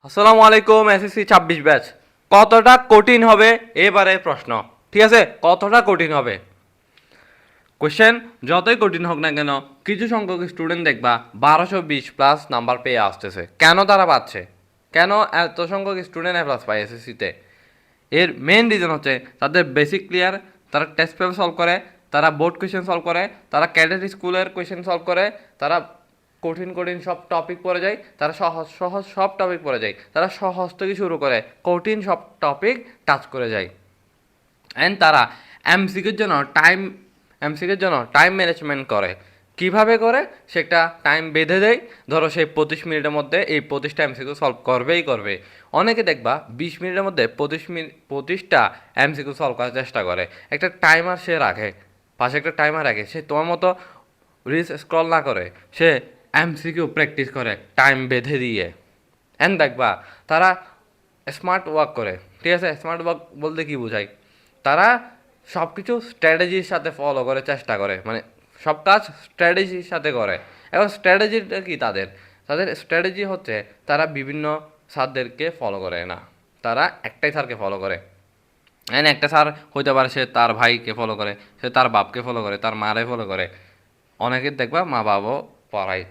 আসসালামু আলাইকুম SSC 26 batch. কতটা কঠিন হবে এবারে প্রশ্ন? ঠিক আছে, কতটা কঠিন হবে কোশ্চেন? যতই কঠিন হোক না কেন, কিছু সংখ্যক স্টুডেন্ট দেখবা 1220+ নাম্বার পেয়ে আসতেছে। কেন তারা পাচ্ছে? কেন এত সংখ্যক স্টুডেন্ট এ প্লাস পায় এসএসসিতে? এর মেন রিজন হচ্ছে তাদের বেসিক ক্লিয়ার, তারা টেস্ট পেপার সলভ করে, তারা বোর্ড কোয়েশ্চেন সলভ করে, তারা ক্যাডেট স্কুলের কোয়েশ্চেন সলভ করে, তারা কঠিন কঠিন সব টপিক পড়ে যায়, তারা সহজ সহজ সব টপিক পড়ে যায়, তারা সহজ থেকে শুরু করে কঠিন সব টপিক টাচ করে যায়। অ্যান্ড তারা এমসিকিউর জন্য টাইম ম্যানেজমেন্ট করে। কিভাবে করে? সেটা টাইম বেঁধে দেয়। ধরো সেই 25 মিনিটের মধ্যে এই 25টা এমসিকিউ সলভ করবেই করবে। অনেকে দেখবা 20 মিনিটের মধ্যে 25টা এমসিকিউ সলভ করার চেষ্টা করে। একটা টাইমার সে রাখে, পাশে একটা টাইমার রাখে। সে তোমার মতো রিলস স্ক্রল না করে, সে এমসিকিউ প্র্যাকটিস করে টাইম বেঁধে দিয়ে। অ্যান্ড দেখবা তারা স্মার্ট ওয়ার্ক করে। ঠিক আছে, স্মার্ট ওয়ার্ক বলতে কি বোঝায়? তারা সব কিছু স্ট্র্যাটেজির সাথে ফলো করে চেষ্টা করে, মানে সব কাজ স্ট্র্যাটেজির সাথে করে। এখন স্ট্র্যাটেজিটা কি তাদের? তাদের স্ট্র্যাটেজি হচ্ছে তারা বিভিন্ন স্যারদেরকে ফলো করে না, তারা একটাই স্যারকে ফলো করে। এন্ড একটা স্যার হইতে পারে সে তার ভাইকে ফলো করে, সে তার বাপকে ফলো করে, তার মারে ফলো করে। অনেকের দেখবা মা বাবাও পড়ায়,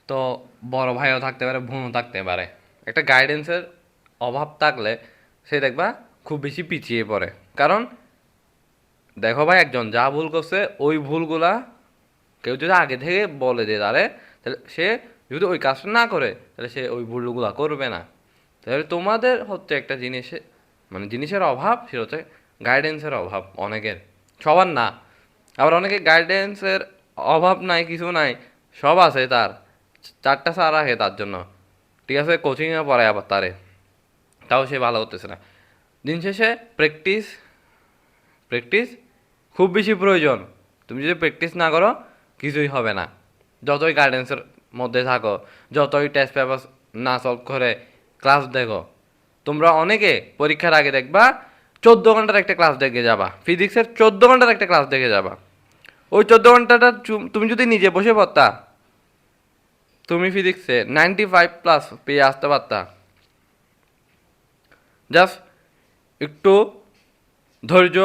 তো বড় ভাইও থাকতে পারে, বোনও থাকতে পারে। একটা গাইডেন্সের অভাব থাকলে সে দেখবা খুব বেশি পিছিয়ে পড়ে। কারণ দেখো ভাই, একজন যা ভুল করছে ওই ভুলগুলা কেউ যদি আগে থেকে বলে দেয় তাহলে তাহলে সে যদি ওই কাজটা না করে তাহলে সে ওই ভুলগুলা করবে না। তাহলে তোমাদের হচ্ছে একটা মানে জিনিসের অভাব, সেটা হচ্ছে গাইডেন্সের অভাব অনেকের, সবার না। আবার অনেকে গাইডেন্সের অভাব নাই, কিছু নাই, সব আছে তার, 4টা স্যার রাখে তার জন্য। ঠিক আছে, কোচিংয়ে পড়ায় আবার তারে, তাও সে ভালো করতেছে না। দিন শেষে প্র্যাকটিস প্র্যাকটিস খুব বেশি প্রয়োজন। তুমি যদি প্র্যাকটিস না করো কিছুই হবে না। যতই গাইডেন্সের মধ্যে থাকো, যতই টেস্ট পেপার না সলভ করে ক্লাস দেখো, তোমরা অনেকে পরীক্ষার আগে দেখবা 14 ঘন্টার একটা ক্লাস দেখে যাবা, ফিজিক্সের 14 ঘন্টার একটা ক্লাস দেখে যাবা। ওই 14 ঘন্টাটা তুমি যদি নিজে বসে পড়তা, তুমি ফিজিক্সে 95+ পেয়ে আসতে পারতা। জাস্ট একটু ধৈর্য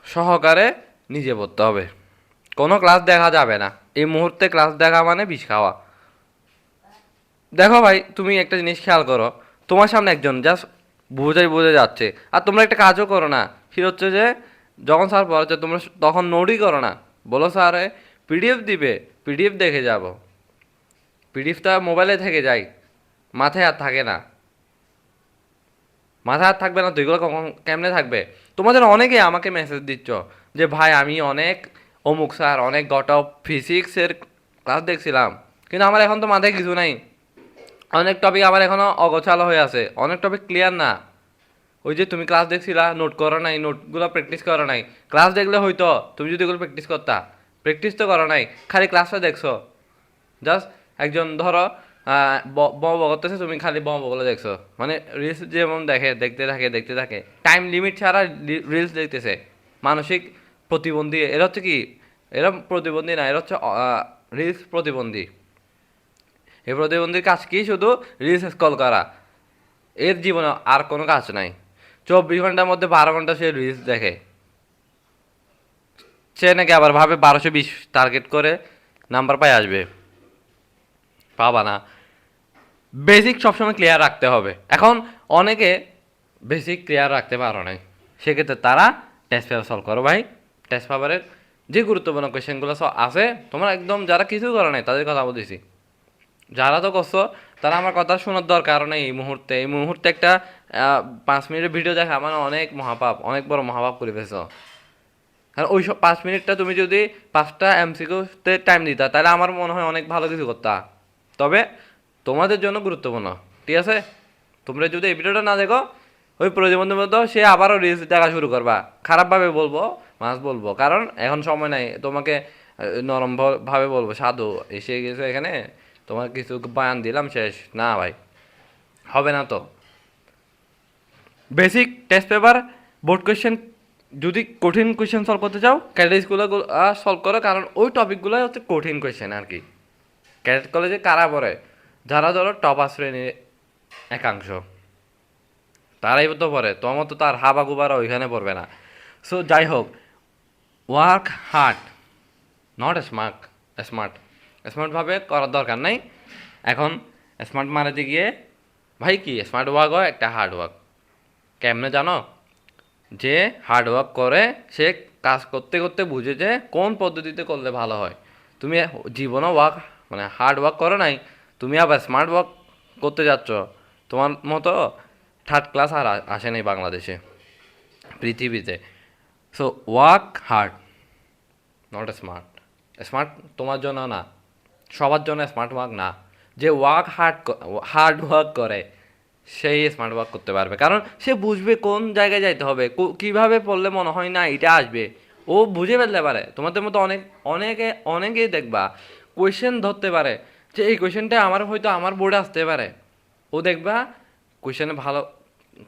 সহকারে নিজে পড়তে হবে। কোনো ক্লাস দেখা যাবে না, এই মুহূর্তে ক্লাস দেখা মানে বিষ খাওয়া। দেখো ভাই, তুমি একটা জিনিস খেয়াল করো, তোমার সামনে একজন জাস্ট বুঝে যাচ্ছে, আর তোমরা একটা কাজও করো না। সেটা হচ্ছে যে যখন স্যার পড়াচ্ছে তোমরা তখন নোটই করো না, বলো স্যারে পিডিএফ দিবে, পিডিএফ দেখে যাব। পিডিএফটা মোবাইলে থেকে যায়, মাথায় আর থাকে না। মাথায় হাত থাকবে না তো এগুলো কখন কেমনে থাকবে? তোমাদের অনেকে আমাকে মেসেজ দিচ্ছ যে ভাই আমি অনেক অমুক স্যার অনেক গট অফ ফিজিক্সের ক্লাস দেখছিলাম, কিন্তু আমার এখন তো মাথায় কিছু নাই। অনেক টপিক আমার এখনও অগোছালো হয়ে আছে, অনেক টপিক ক্লিয়ার না। ওই যে তুমি ক্লাস দেখছিলা, নোট করো নাই, নোটগুলো প্র্যাকটিস করো নাই। ক্লাস দেখলে হয়তো তুমি যদি এগুলো প্র্যাকটিস করতা, প্র্যাকটিস তো করো নাই, খালি ক্লাসটা দেখছো। জাস্ট একজন ধরো বম করতেছে, তুমি খালি বম বলে দেখছো। মানে রিলস যেমন দেখতে থাকে, টাইম লিমিট ছাড়া রিলস দেখতেছে। মানসিক প্রতিবন্ধী এরা হচ্ছে কি? এরা প্রতিবন্ধী না, এরা হচ্ছে রিলস প্রতিবন্ধী। এই প্রতিবন্ধীর কাজ কি? শুধু রিলস স্ক্রল করা, এর জীবনে আর কোনো কাজ নাই। 24 ঘন্টার মধ্যে 12 ঘন্টা সে রিলস দেখে। সে নাকি আবার ভাবে 1220 টার্গেট করে নাম্বার পাই আসবে, পাবা না। বেসিক সবসময় ক্লিয়ার রাখতে হবে। এখন অনেকে বেসিক ক্লিয়ার রাখতে পারো নাই, সেক্ষেত্রে তারা টেস্ট পেপার সলভ করো ভাই। টেস্ট পেপারের যে গুরুত্বপূর্ণ কোয়েশ্চেনগুলো সব আছে, তোমরা একদম যারা কিছু করো নাই তাদের কথা বলতেছি। যারা তো করছো তারা আমার কথা শোনার দরকার নেই এই মুহূর্তে একটা 5 মিনিটের ভিডিও দেখা মানে অনেক মহাপাপ, অনেক বড় মহাপাপ করে ফেলছো। কারণ ওই সব 5 মিনিটটা তুমি যদি 5টা এমসিকিউতে টাইম দিতা, তাহলে আমার মনে হয় অনেক ভালো কিছু করতা। তবে তোমাদের জন্য গুরুত্বপূর্ণ। ঠিক আছে, তোমরা যদি এই ভিডিওটা না দেখো, ওই প্রতিবন্ধীর মধ্যে সে আবারও রিলস দেখা শুরু করবা। খারাপভাবে বলবো, বলবো, কারণ এখন সময় নাই তোমাকে নরম ভাবে বলবো, সাধু এসে গেছে এখানে, তোমার কিছু বয়ান দিলাম শেষ না ভাই, হবে না তো। Basic test paper board question, যদি কঠিন কোয়েশ্চেন সলভ করতে চাও ক্যাডেট স্কুলে সলভ করো, কারণ ওই টপিকগুলো হচ্ছে কঠিন কোয়েশ্চেন আর কি। ক্যাডেট কলেজে কারা পড়ে? যারা ধরো টপার শ্রেণীর একাংশ, তারাই তো পড়ে, তোমার তো তার হাবা গুবারা ওইখানে পড়বে না। সো যাই হোক, work hard, not smart. Smart স্মার্টভাবে করার দরকার নাই। এখন স্মার্ট মারাতে গিয়ে ভাই কি স্মার্ট ওয়ার্ক হয় একটা হার্ড ওয়ার্ক। কেমনে জানো? যে হার্ড ওয়ার্ক করে সে কাজ করতে করতে বুঝে যে কোন পদ্ধতিতে করলে ভালো হয়। তুমি জীবনও ওয়ার্ক মানে হার্ড ওয়ার্ক করো নাই, তুমি আবার স্মার্ট ওয়ার্ক করতে যাচ্ছ। তোমার মতো থার্ড ক্লাস আর আসে নাই বাংলাদেশে, পৃথিবীতে। So work hard, not smart. Smart তোমার জন্য না, সবার জন্য স্মার্ট ওয়ার্ক না। যে হার্ড ওয়ার্ক করে সেই স্মার্ট ওয়ার্ক করতে পারবে, কারণ সে বুঝবে কোন জায়গায় যাইতে হবে, কীভাবে পড়লে মনে হয় না এটা আসবে। ও বুঝে ফেলতে পারে। তোমাদের মতো অনেকেই দেখবা কোয়েশ্চেন ধরতে পারে যে এই কোয়েশ্চেনটা হয়তো আমার বোর্ডে আসতে পারে। ও দেখবা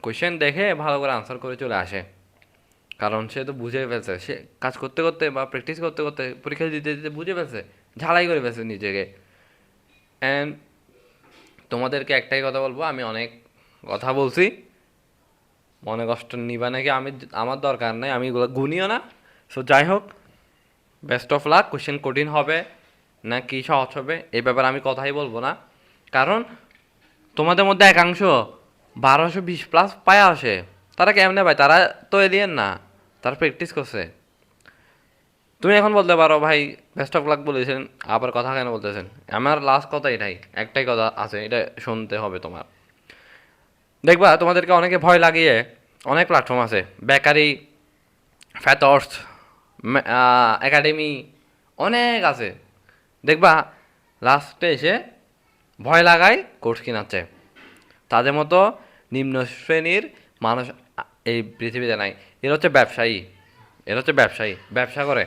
কোয়েশ্চেন দেখে ভালো করে আনসার করে চলে আসে, কারণ সে তো বুঝে ফেলছে। সে কাজ করতে করতে বা প্র্যাকটিস করতে করতে পরীক্ষা দিতে দিতে বুঝে ফেলছে, ঝালাই করে ফেলছে নিজেকে। অ্যান্ড তোমাদেরকে একটাই কথা বলবো, আমি অনেক কথা বলছি, মনে কষ্ট নিবা নাকি আমার দরকার নেই, আমি এগুলো গুনিও না। সো যাই হোক, বেস্ট অফ লাক। কোশ্চেন কঠিন হবে না কি সহজ হবে এই ব্যাপারে আমি কথাই বলবো না, কারণ তোমাদের মধ্যে একাংশ 1220+ পায় আসে। তারা কেমনে পায়? তারা তো এলিয়েন না, তারা প্র্যাকটিস করছে। তুমি এখন বলতে পারো ভাই বেস্ট অফ লাক বলেছেন, আবার কথা কেন বলতেছেন? আমার লাস্ট কথা এটাই, একটাই কথা আছে, এটা শুনতে হবে তোমার। দেখবা তোমাদেরকে অনেকে ভয় লাগিয়ে অনেক প্ল্যাটফর্ম আছে, বেকারি, ফ্যাটর্স, একাডেমি, অনেক আছে। দেখবা লাস্টে এসে ভয় লাগায় কোর্স কিনাচ্ছে। তাদের মতো নিম্ন শ্রেণীর মানুষ এই পৃথিবীতে নাই। এরা হচ্ছে ব্যবসায়ী, ব্যবসা করে।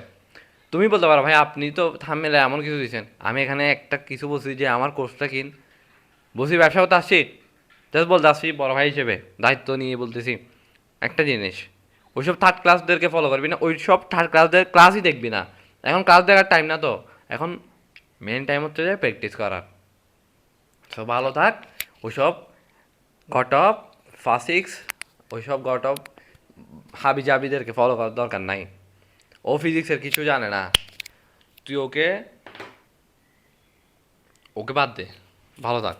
তুমি বলতে পারো ভাই আপনি তো থামমেলে এমন কিছু দিচ্ছেন, আমি এখানে একটা কিছু বলছি যে আমার কোর্সটা কিন, বলছি ব্যবসা করতে আসছি, জাস্ট বলতে আসছি বড় ভাই হিসেবে দায়িত্ব নিয়ে বলতেছি। একটা জিনিস, ওইসব থার্ড ক্লাসদেরকে ফলো করবি না, ওইসব থার্ড ক্লাসদের ক্লাসই দেখবি না। এখন ক্লাস দেখার টাইম না তো, এখন মেন টাইম হচ্ছে যে প্র্যাকটিস করার। সব ভালো থাক। ওইসব ঘটপ ফাসিক্স, ওইসব ঘটপ হাবি জাবিদেরকে ফলো করার দরকার নাই। ও ফিজিক্সের কিছু জানে না, তুই ওকে ওকে বাদ দে। ভালো থাক।